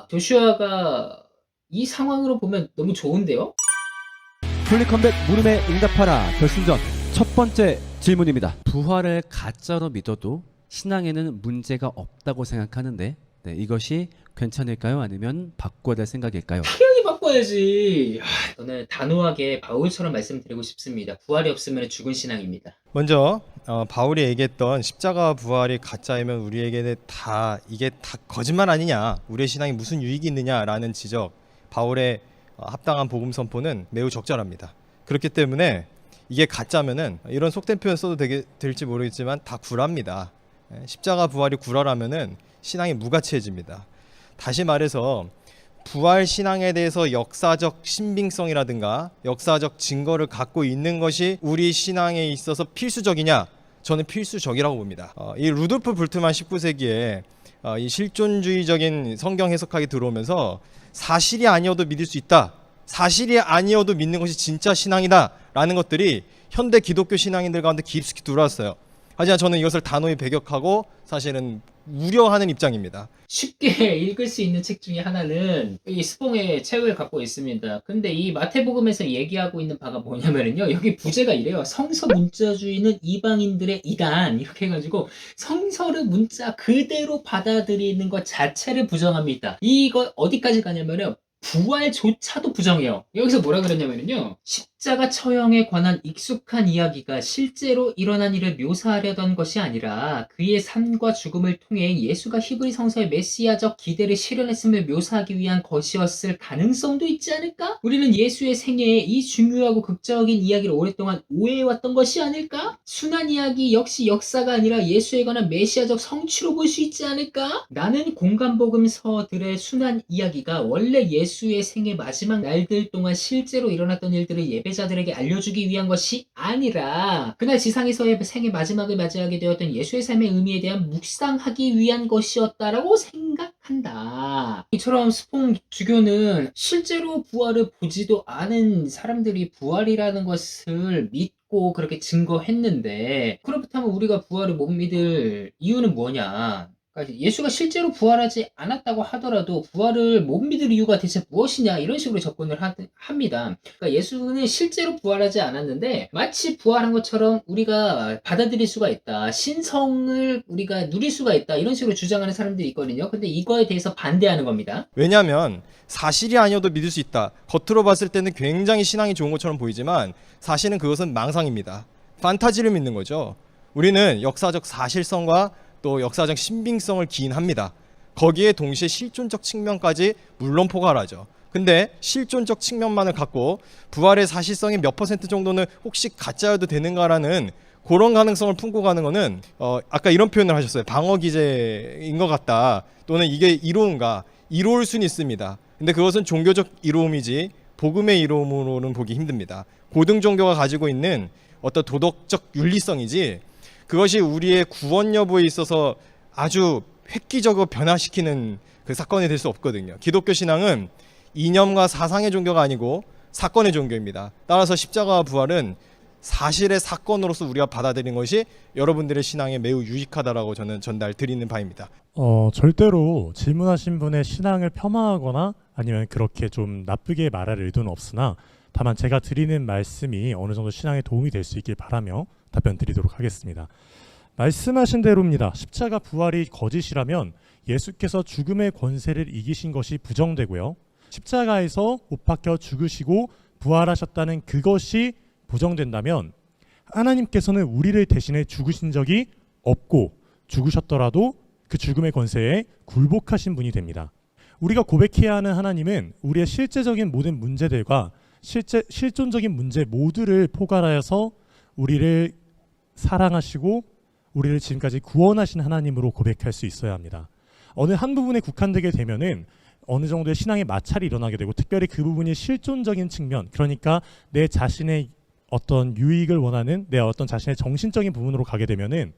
조슈아가 이 상황으로 보면 너무 좋은데요? 풀리컴백 물음에 응답하라 결승전 첫 번째 질문입니다. 부활을 가짜로 믿어도 신앙에는 문제가 없다고 생각하는데 이것이 괜찮을까요? 아니면 바꿔야 될 생각일까요? 당연히 바꿔야지. 저는 단호하게 바울처럼 말씀드리고 싶습니다. 부활이 없으면 죽은 신앙입니다. 먼저 바울이 얘기했던 십자가 부활이 가짜이면 우리에게는 이게 다 거짓말 아니냐, 우리의 신앙이 무슨 유익이 있느냐라는 지적, 바울의 합당한 복음 선포는 매우 적절합니다. 그렇기 때문에 이게 가짜면은, 이런 속된 표현 써도 될지 모르겠지만 다 구라입니다. 십자가 부활이 구라라면은 신앙이 무가치해집니다. 다시 말해서 부활 신앙에 대해서 역사적 신빙성이라든가 역사적 증거를 갖고 있는 것이 우리 신앙에 있어서 필수적이냐? 저는 필수적이라고 봅니다. 이 루돌프 불트만 19세기에 이 실존주의적인 성경 해석학이 들어오면서 사실이 아니어도 믿을 수 있다, 사실이 아니어도 믿는 것이 진짜 신앙이다 라는 것들이 현대 기독교 신앙인들 가운데 깊숙이 들어왔어요. 하지만 저는 이것을 단호히 배격하고 사실은 우려하는 입장입니다. 쉽게 읽을 수 있는 책 중에 하나는 이 스봉의 책을 갖고 있습니다. 근데 이 마태복음에서 얘기하고 있는 바가 뭐냐면요. 여기 부제가 이래요. 성서 문자주의는 이방인들의 이단. 이렇게 해가지고 성서를 문자 그대로 받아들이는 것 자체를 부정합니다. 이거 어디까지 가냐면요. 부활조차도 부정해요. 여기서 뭐라 그랬냐면요. 십자가 처형에 관한 익숙한 이야기가 실제로 일어난 일을 묘사하려던 것이 아니라 그의 삶과 죽음을 통해 예수가 히브리 성서의 메시아적 기대를 실현했음을 묘사하기 위한 것이었을 가능성도 있지 않을까? 우리는 예수의 생애에 이 중요하고 극적인 이야기를 오랫동안 오해해왔던 것이 아닐까? 순한 이야기 역시 역사가 아니라 예수에 관한 메시아적 성취로 볼 수 있지 않을까? 나는 공간복음서들의 순한 이야기가 원래 예수의 생애 마지막 날들 동안 실제로 일어났던 일들을 예배자들에게 알려주기 위한 것이 아니라 그날 지상에서의 생애 마지막을 맞이하게 되었던 예수의 삶의 의미에 대한 묵상하기 위한 것이었다라고 생각한다. 이처럼 스폰 주교는 실제로 부활을 보지도 않은 사람들이 부활이라는 것을 믿고 그렇게 증거했는데, 그렇다면 우리가 부활을 못 믿을 이유는 뭐냐? 그러니까 예수가 실제로 부활하지 않았다고 하더라도 부활을 못 믿을 이유가 대체 무엇이냐, 이런 식으로 접근을 합니다. 그러니까 예수는 실제로 부활하지 않았는데 마치 부활한 것처럼 우리가 받아들일 수가 있다, 신성을 우리가 누릴 수가 있다, 이런 식으로 주장하는 사람들이 있거든요. 근데 이거에 대해서 반대하는 겁니다. 왜냐하면 사실이 아니어도 믿을 수 있다, 겉으로 봤을 때는 굉장히 신앙이 좋은 것처럼 보이지만 사실은 그것은 망상입니다. 판타지를 믿는 거죠. 우리는 역사적 사실성과 또 역사적 신빙성을 기인합니다. 거기에 동시에 실존적 측면까지 물론 포괄하죠. 근데 실존적 측면만을 갖고 부활의 사실성이 몇 퍼센트 정도는 혹시 가짜여도 되는가라는 그런 가능성을 품고 가는 거는 아까 이런 표현을 하셨어요. 방어 기제인 것 같다, 또는 이게 이로운가, 이로울 수는 있습니다. 근데 그것은 종교적 이로움이지 복음의 이로움으로는 보기 힘듭니다. 고등 종교가 가지고 있는 어떤 도덕적 윤리성이지 그것이 우리의 구원 여부에 있어서 아주 획기적으로 변화시키는 그 사건이 될 수 없거든요. 기독교 신앙은 이념과 사상의 종교가 아니고 사건의 종교입니다. 따라서 십자가와 부활은 사실의 사건으로서 우리가 받아들인 것이 여러분들의 신앙에 매우 유익하다라고 저는 전달 드리는 바입니다. 절대로 질문하신 분의 신앙을 폄하하거나 아니면 그렇게 좀 나쁘게 말할 의도는 없으나, 다만 제가 드리는 말씀이 어느 정도 신앙에 도움이 될 수 있길 바라며 답변 드리도록 하겠습니다. 말씀하신 대로입니다. 십자가 부활이 거짓이라면 예수께서 죽음의 권세를 이기신 것이 부정되고요. 십자가에서 못 박혀 죽으시고 부활하셨다는 그것이 부정된다면 하나님께서는 우리를 대신해 죽으신 적이 없고 죽으셨더라도 그 죽음의 권세에 굴복하신 분이 됩니다. 우리가 고백해야 하는 하나님은 우리의 실제적인 모든 문제들과 실존적인 문제 모두를 포괄하여서 우리를 사랑하시고 우리를 지금까지 구원하신 하나님으로 고백할 수 있어야 합니다. 어느 한 부분에 국한되게 되면은 어느 정도의 신앙의 마찰이 일어나게 되고, 특별히 그 부분이 실존적인 측면, 그러니까 내 자신의 어떤 유익을 원하는 내 어떤 자신의 정신적인 부분으로 가게 되면은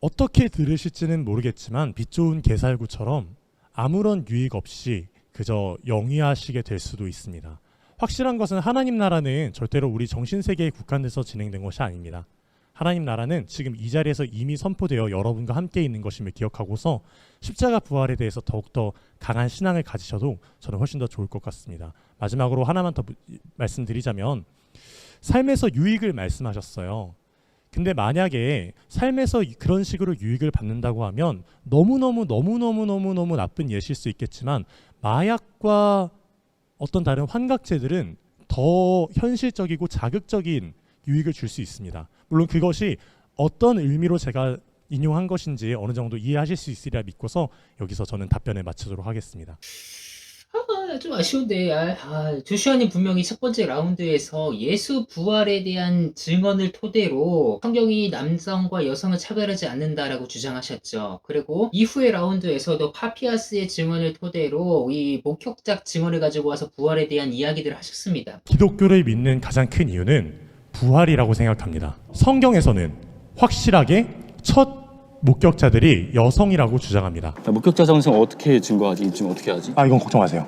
어떻게 들으실지는 모르겠지만 빛 좋은 게살구처럼 아무런 유익 없이 그저 영위하시게 될 수도 있습니다. 확실한 것은 하나님 나라는 절대로 우리 정신세계에 국한돼서 진행된 것이 아닙니다. 하나님 나라는 지금 이 자리에서 이미 선포되어 여러분과 함께 있는 것임을 기억하고서 십자가 부활에 대해서 더욱더 강한 신앙을 가지셔도 저는 훨씬 더 좋을 것 같습니다. 마지막으로 하나만 더 말씀드리자면 삶에서 유익을 말씀하셨어요. 근데 만약에 삶에서 그런 식으로 유익을 받는다고 하면 너무너무 나쁜 예시일 수 있겠지만 마약과 어떤 다른 환각제들은 더 현실적이고 자극적인 유익을 줄 수 있습니다. 물론 그것이 어떤 의미로 제가 인용한 것인지 어느 정도 이해하실 수 있으리라 믿고서 여기서 저는 답변을 마치도록 하겠습니다. 좀 아쉬운데, 조슈아님 분명히 첫 번째 라운드에서 예수 부활에 대한 증언을 토대로 성경이 남성과 여성을 차별하지 않는다라고 주장하셨죠. 그리고 이후의 라운드에서도 파피아스의 증언을 토대로 이 목격자 증언을 가지고 와서 부활에 대한 이야기들을 하셨습니다. 기독교를 믿는 가장 큰 이유는 부활이라고 생각합니다. 성경에서는 확실하게 첫 목격자들이 여성이라고 주장합니다. 목격자 정성 어떻게 증거하지? 입증 어떻게 하지? 이건 걱정 마세요.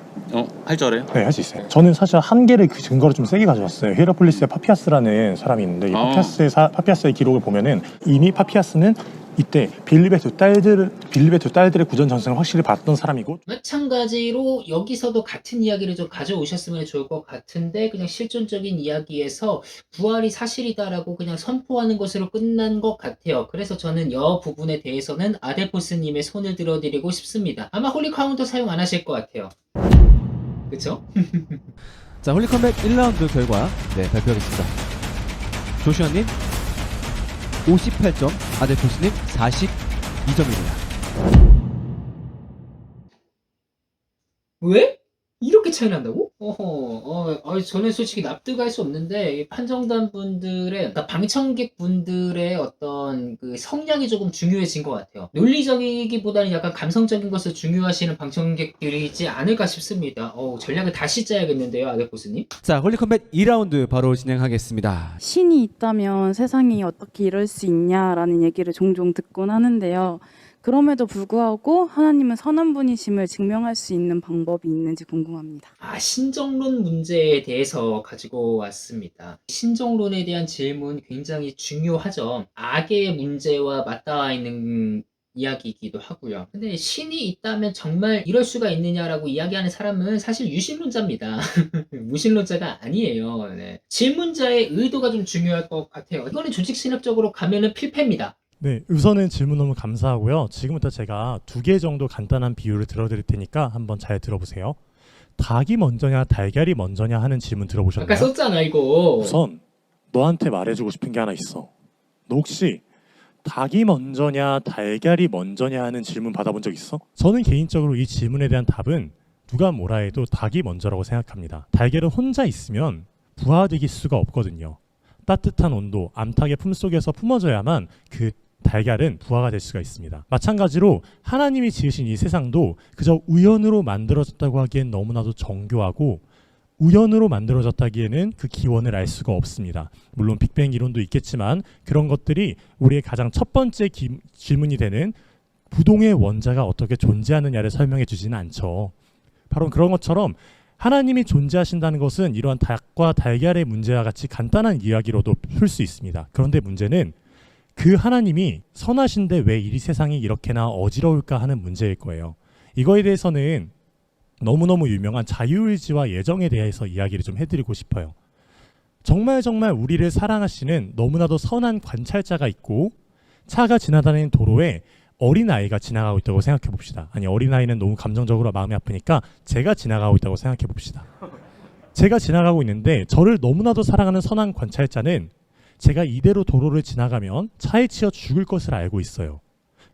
할 줄 알아요? 네, 할 수 있어요. 저는 사실 한 개를 그 증거를 좀 세게 가져왔어요. 히에라폴리스의 파피아스라는 사람이 있는데 이 파피아스의 기록을 보면은 이미 파피아스는 이때 빌립의 두 딸들의 구전 전승을 확실히 봤던 사람이고, 마찬가지로 여기서도 같은 이야기를 좀 가져오셨으면 좋을 것 같은데 그냥 실존적인 이야기에서 부활이 사실이다라고 그냥 선포하는 것으로 끝난 것 같아요. 그래서 저는 이 부분에 대해서는 아데포스님의 손을 들어드리고 싶습니다. 아마 홀리 카운터 사용 안 하실 것 같아요. 그쵸? 자, 홀리컴백 1라운드 결과 발표하겠습니다. 조슈아님 58점, 아데포스님 42점입니다. 왜? 이렇게 차이 난다고? 저는 솔직히 납득할 수 없는데 이 판정단 분들의, 그러니까 방청객 분들의 어떤 그 성향이 조금 중요해진 것 같아요. 논리적이기보다는 약간 감성적인 것을 중요하시는 방청객들이지 않을까 싶습니다. 전략을 다시 짜야겠는데요, 아데포스님. 자, 홀리컴백 2라운드 바로 진행하겠습니다. 신이 있다면 세상이 어떻게 이럴 수 있냐라는 얘기를 종종 듣곤 하는데요. 그럼에도 불구하고 하나님은 선한 분이심을 증명할 수 있는 방법이 있는지 궁금합니다. 신정론 문제에 대해서 가지고 왔습니다. 신정론에 대한 질문 굉장히 중요하죠. 악의 문제와 맞닿아 있는 이야기이기도 하고요. 근데 신이 있다면 정말 이럴 수가 있느냐라고 이야기하는 사람은 사실 유신론자입니다. 무신론자가 아니에요. 네. 질문자의 의도가 좀 중요할 것 같아요. 이거는 조직신학적으로 가면은 필패입니다. 네, 우선은 질문 너무 감사하고요. 지금부터 제가 2개 정도 간단한 비유를 들어드릴 테니까 한번 잘 들어보세요. 닭이 먼저냐 달걀이 먼저냐 하는 질문 들어보셨나요? 아까 썼잖아 이거. 우선 너한테 말해주고 싶은 게 하나 있어. 너 혹시 닭이 먼저냐 달걀이 먼저냐 하는 질문 받아본 적 있어? 저는 개인적으로 이 질문에 대한 답은 누가 뭐라 해도 닭이 먼저라고 생각합니다. 달걀은 혼자 있으면 부화되길 수가 없거든요. 따뜻한 온도, 암탉의 품속에서 품어져야만 그 달걀은 부화가 될 수가 있습니다. 마찬가지로 하나님이 지으신 이 세상도 그저 우연으로 만들어졌다고 하기엔 너무나도 정교하고 우연으로 만들어졌다기에는 그 기원을 알 수가 없습니다. 물론 빅뱅 이론도 있겠지만 그런 것들이 우리의 가장 첫 번째 질문이 되는 부동의 원자가 어떻게 존재하느냐를 설명해 주지는 않죠. 바로 그런 것처럼 하나님이 존재하신다는 것은 이러한 닭과 달걀의 문제와 같이 간단한 이야기로도 풀 수 있습니다. 그런데 문제는 그 하나님이 선하신데 왜 이 세상이 이렇게나 어지러울까 하는 문제일 거예요. 이거에 대해서는 너무너무 유명한 자유의지와 예정에 대해서 이야기를 좀 해드리고 싶어요. 정말 우리를 사랑하시는 너무나도 선한 관찰자가 있고 차가 지나다니는 도로에 어린아이가 지나가고 있다고 생각해 봅시다. 아니, 어린아이는 너무 감정적으로 마음이 아프니까 제가 지나가고 있다고 생각해 봅시다. 제가 지나가고 있는데 저를 너무나도 사랑하는 선한 관찰자는 제가 이대로 도로를 지나가면 차에 치여 죽을 것을 알고 있어요.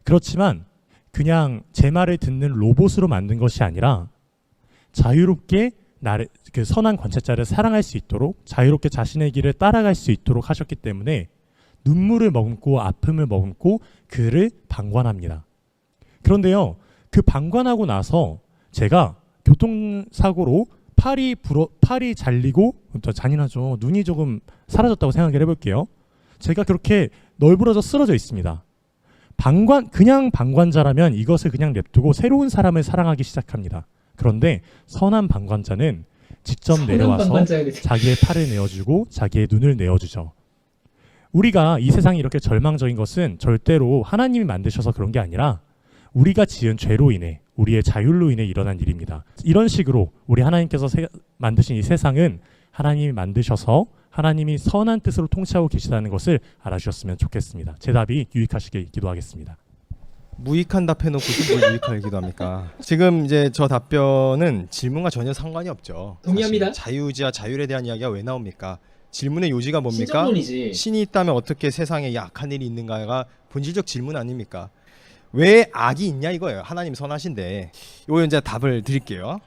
그렇지만 그냥 제 말을 듣는 로봇으로 만든 것이 아니라 자유롭게 그 선한 관찰자를 사랑할 수 있도록 자유롭게 자신의 길을 따라갈 수 있도록 하셨기 때문에 눈물을 머금고 아픔을 머금고 그를 방관합니다. 그런데요, 그 방관하고 나서 제가 교통사고로 팔이 잘리고, 잔인하죠. 눈이 조금 사라졌다고 생각을 해볼게요. 제가 그렇게 널브러져 쓰러져 있습니다. 그냥 방관자라면 이것을 그냥 냅두고 새로운 사람을 사랑하기 시작합니다. 그런데 선한 방관자는 직접 내려와서 자기의 팔을 내어주고 자기의 눈을 내어주죠. 우리가 이 세상이 이렇게 절망적인 것은 절대로 하나님이 만드셔서 그런 게 아니라 우리가 지은 죄로 인해 우리의 자율로 인해 일어난 일입니다. 이런 식으로 우리 하나님께서 만드신 이 세상은 하나님이 만드셔서 하나님이 선한 뜻으로 통치하고 계시다는 것을 알아주셨으면 좋겠습니다. 제 답이 유익하시길 기도하겠습니다. 무익한 답해놓고 뭘 유익하게 기도합니까? 지금 이제 저 답변은 질문과 전혀 상관이 없죠. 동의합니다. 사실 자유의지와 자율에 대한 이야기가 왜 나옵니까? 질문의 요지가 뭡니까? 신정론이지. 신이 있다면 어떻게 세상에 약한 일이 있는가가 본질적 질문 아닙니까? 왜 악이 있냐 이거예요. 하나님 선하신데. 요 이제 답을 드릴게요.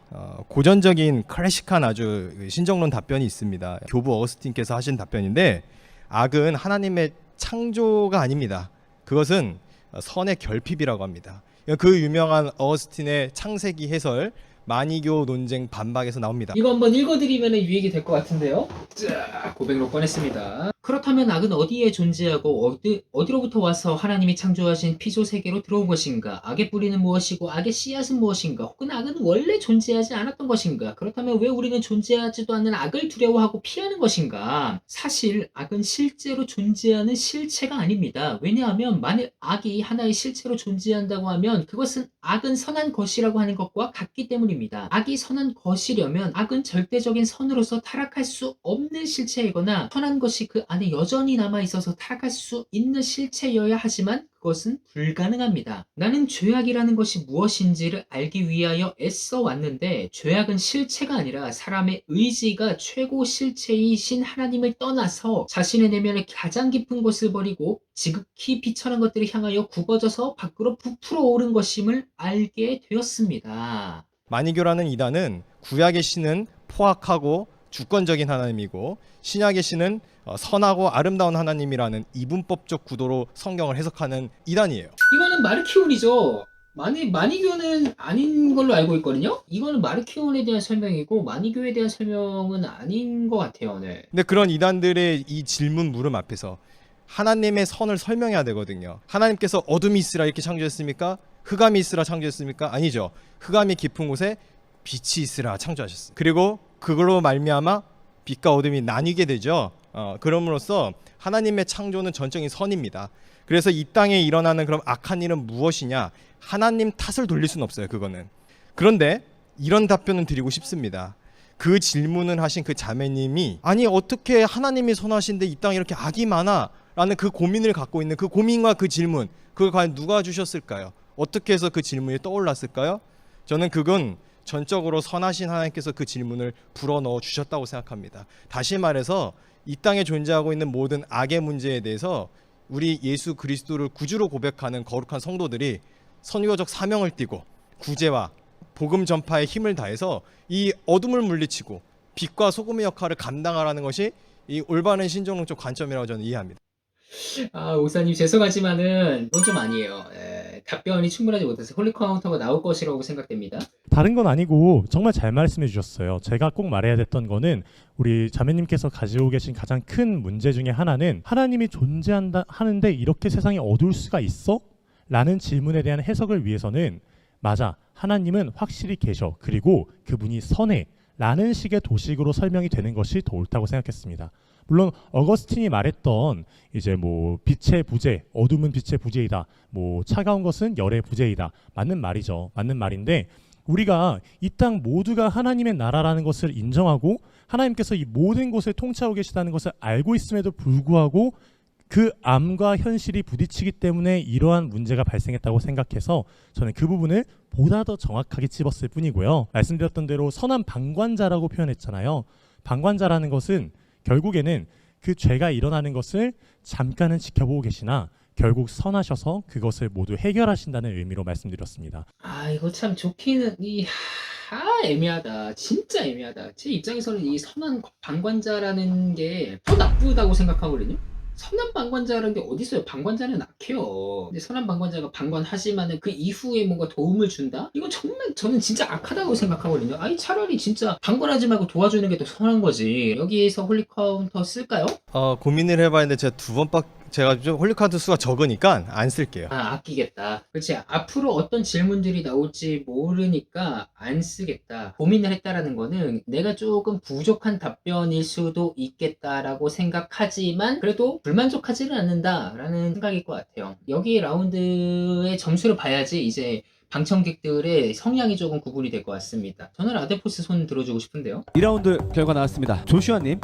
고전적인 클래식한 아주 신정론 답변이 있습니다. 교부 어거스틴께서 하신 답변인데, 악은 하나님의 창조가 아닙니다. 그것은 선의 결핍이라고 합니다. 그 유명한 어거스틴의 창세기 해설 만이교 논쟁 반박에서 나옵니다. 이거 한번 읽어드리면 유익이 될 것 같은데요. 자, 고백록 꺼냈습니다. 그렇다면 악은 어디에 존재하고 어디로부터 와서 하나님이 창조하신 피조 세계로 들어온 것인가? 악의 뿌리는 무엇이고 악의 씨앗은 무엇인가? 혹은 악은 원래 존재하지 않았던 것인가? 그렇다면 왜 우리는 존재하지도 않는 악을 두려워하고 피하는 것인가? 사실 악은 실제로 존재하는 실체가 아닙니다. 왜냐하면 만일 악이 하나의 실체로 존재한다고 하면 그것은 악은 선한 것이라고 하는 것과 같기 때문입니다. 악이 선한 것이려면 악은 절대적인 선으로서 타락할 수 없는 실체이거나 선한 것이 그 안에 여전히 남아있어서 타락할 수 있는 실체여야 하지만 그것은 불가능합니다. 나는 죄악이라는 것이 무엇인지를 알기 위하여 애써 왔는데 죄악은 실체가 아니라 사람의 의지가 최고 실체이신 하나님을 떠나서 자신의 내면의 가장 깊은 곳을 버리고 지극히 비천한 것들을 향하여 굽어져서 밖으로 부풀어 오른 것임을 알게 되었습니다. 만이교라는 이단은 구약의 신은 포악하고 주권적인 하나님이고 신약의 신은 선하고 아름다운 하나님이라는 이분법적 구도로 성경을 해석하는 이단이에요. 이거는 마르키온이죠. 마니교는 아닌 걸로 알고 있거든요. 이거는 마르키온에 대한 설명이고 마니교에 대한 설명은 아닌 것 같아요. 네. 근데 그런 이단들의 이 질문 물음 앞에서 하나님의 선을 설명해야 되거든요. 하나님께서 어둠이 있으라 이렇게 창조했습니까? 흑암이 있으라 창조했습니까? 아니죠. 흑암이 깊은 곳에 빛이 있으라 창조하셨어요. 그리고 그걸로 말미암아 빛과 어둠이 나뉘게 되죠. 그럼으로써 하나님의 창조는 전적인 선입니다. 그래서 이 땅에 일어나는 그럼 악한 일은 무엇이냐? 하나님 탓을 돌릴 수는 없어요. 그거는. 그런데 이런 답변은 드리고 싶습니다. 그 질문을 하신 그 자매님이 아니 어떻게 하나님이 선하신데 이 땅에 이렇게 악이 많아? 라는 그 고민을 갖고 있는 그 고민과 그 질문, 그걸 과연 누가 주셨을까요? 어떻게 해서 그 질문이 떠올랐을까요? 저는 그건 전적으로 선하신 하나님께서 그 질문을 불어넣어 주셨다고 생각합니다. 다시 말해서 이 땅에 존재하고 있는 모든 악의 문제에 대해서 우리 예수 그리스도를 구주로 고백하는 거룩한 성도들이 선교적 사명을 띠고 구제와 복음 전파에 힘을 다해서 이 어둠을 물리치고 빛과 소금의 역할을 감당하라는 것이 이 올바른 신정론적 관점이라고 저는 이해합니다. 목사님 죄송하지만은 이건 좀 아니에요. 답변이 충분하지 못해서 홀리 카운터가 나올 것이라고 생각됩니다. 다른 건 아니고 정말 잘 말씀해 주셨어요. 제가 꼭 말해야 됐던 거는 우리 자매님께서 가지고 계신 가장 큰 문제 중에 하나는 하나님이 존재한다 하는데 이렇게 세상이 어두울 수가 있어? 라는 질문에 대한 해석을 위해서는 맞아, 하나님은 확실히 계셔. 그리고 그분이 선해. 라는 식의 도식으로 설명이 되는 것이 더 옳다고 생각했습니다. 물론 어거스틴이 말했던 이제 뭐 빛의 부재, 어둠은 빛의 부재이다. 뭐 차가운 것은 열의 부재이다. 맞는 말이죠. 맞는 말인데 우리가 이 땅 모두가 하나님의 나라라는 것을 인정하고 하나님께서 이 모든 곳을 통치하고 계시다는 것을 알고 있음에도 불구하고 그 암과 현실이 부딪히기 때문에 이러한 문제가 발생했다고 생각해서 저는 그 부분을 보다 더 정확하게 찝었을 뿐이고요. 말씀드렸던 대로 선한 방관자라고 표현했잖아요. 방관자라는 것은 결국에는 그 죄가 일어나는 것을 잠깐은 지켜보고 계시나 결국 선하셔서 그것을 모두 해결하신다는 의미로 말씀드렸습니다. 이거 참 좋기는 애매하다. 진짜 애매하다. 제 입장에서는 이 선한 방관자라는 게 더 나쁘다고 생각하거든요. 선한 방관자라는 게 어디 있어요? 방관자는 악해요. 근데 선한 방관자가 방관하지만은 그 이후에 뭔가 도움을 준다? 이건 정말 저는 진짜 악하다고 생각하거든요. 차라리 진짜 방관하지 말고 도와주는 게 더 선한 거지. 여기에서 홀리 카운터 쓸까요? 고민을 해봤는데 제가 제가 좀 홀리카드 수가 적으니까 안 쓸게요. 아, 아끼겠다. 그렇지. 앞으로 어떤 질문들이 나올지 모르니까 안 쓰겠다. 고민을 했다라는 거는 내가 조금 부족한 답변일 수도 있겠다라고 생각하지만 그래도 불만족하지는 않는다라는 생각일 것 같아요. 여기 라운드의 점수를 봐야지 이제 방청객들의 성향이 조금 구분이 될 것 같습니다. 저는 아데포스 손 들어주고 싶은데요. 2라운드 결과 나왔습니다. 조슈아님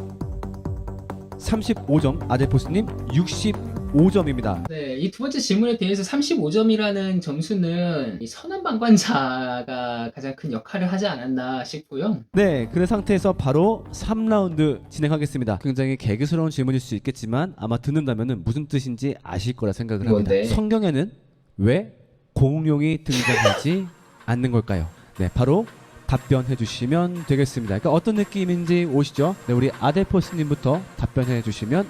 35점, 아데포스님 65점입니다. 네, 이 두 번째 질문에 대해서 35점이라는 점수는 이 선한 방관자가 가장 큰 역할을 하지 않았나 싶고요. 네, 그 상태에서 바로 3라운드 진행하겠습니다. 굉장히 개그스러운 질문일 수 있겠지만 아마 듣는다면 무슨 뜻인지 아실 거라 생각을 합니다. 뭔데? 성경에는 왜 공룡이 등장하지 않는 걸까요? 네, 바로 답변해 주시면 되겠습니다. 그러니까 어떤 느낌인지 오시죠? 네, 우리 아데포스님부터 답변해 주시면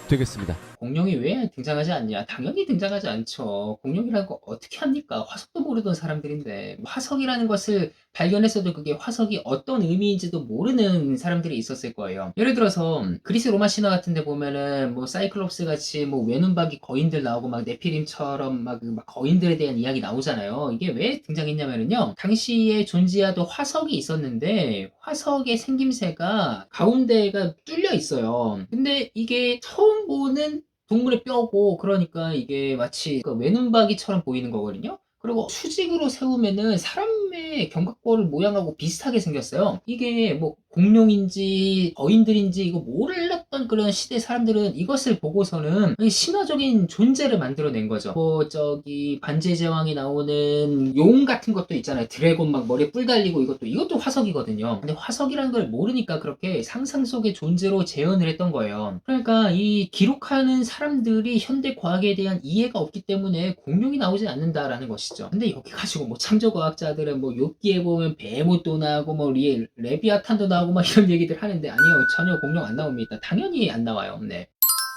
되겠습니다. 공룡이 왜 등장하지 않냐? 당연히 등장하지 않죠. 공룡이라는 거 어떻게 합니까? 화석도 모르던 사람들인데 화석이라는 것을 발견했어도 그게 화석이 어떤 의미인지도 모르는 사람들이 있었을 거예요. 예를 들어서 그리스 로마 신화 같은 데 보면은 뭐 사이클롭스 같이 뭐 외눈박이 거인들 나오고 막 네피림처럼 막 거인들에 대한 이야기 나오잖아요. 이게 왜 등장했냐면요. 당시에 존재하던 화석이 있었는데 화석의 생김새가 가운데가 뚫려 있어요. 근데 이게 처음 보는 동물의 뼈고 그러니까 이게 마치 그 외눈박이처럼 보이는 거거든요. 그리고 수직으로 세우면은 사람의 견갑골 모양하고 비슷하게 생겼어요. 이게 뭐 공룡인지 거인들인지 이거 몰랐던 그런 시대 사람들은 이것을 보고서는 신화적인 존재를 만들어낸 거죠. 뭐 저기 반지의 제왕에 나오는 용 같은 것도 있잖아요. 드래곤 막 머리에 뿔 달리고 이것도 화석이거든요. 근데 화석이라는 걸 모르니까 그렇게 상상 속의 존재로 재현을 했던 거예요. 그러니까 이 기록하는 사람들이 현대 과학에 대한 이해가 없기 때문에 공룡이 나오지 않는다라는 것이죠. 근데 여기 가지고 뭐 참조과학자들은 뭐 욥기에 보면 베모도 나오고 뭐 레비아탄도 나오고 막 이런 얘기들 하는데 아니요, 전혀 공룡 안 나옵니다. 당연히 안 나와요. 네.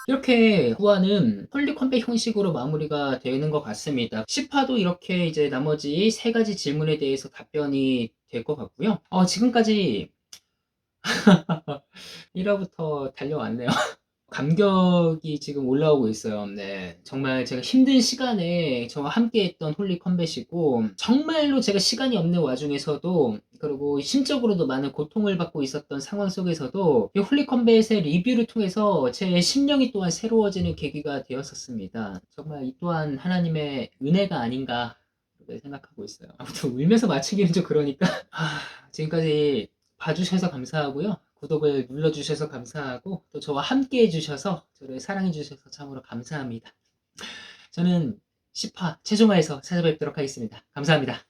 이렇게 후화는 홀리 컴백 형식으로 마무리가 되는 것 같습니다. 10화도 이렇게 이제 나머지 3가지 질문에 대해서 답변이 될 것 같고요. 지금까지 1화부터 달려왔네요. 감격이 지금 올라오고 있어요. 네, 정말 제가 힘든 시간에 저와 함께 했던 홀리 컴뱃이고 정말로 제가 시간이 없는 와중에서도 그리고 심적으로도 많은 고통을 받고 있었던 상황 속에서도 이 홀리 컴뱃의 리뷰를 통해서 제 심령이 또한 새로워지는 계기가 되었었습니다. 정말 이 또한 하나님의 은혜가 아닌가 그렇게 생각하고 있어요. 아무튼 울면서 마치기는 좀 그러니까 지금까지 봐주셔서 감사하고요. 구독을 눌러주셔서 감사하고 또 저와 함께 해주셔서 저를 사랑해주셔서 참으로 감사합니다. 저는 10화 최종화에서 찾아뵙도록 하겠습니다. 감사합니다.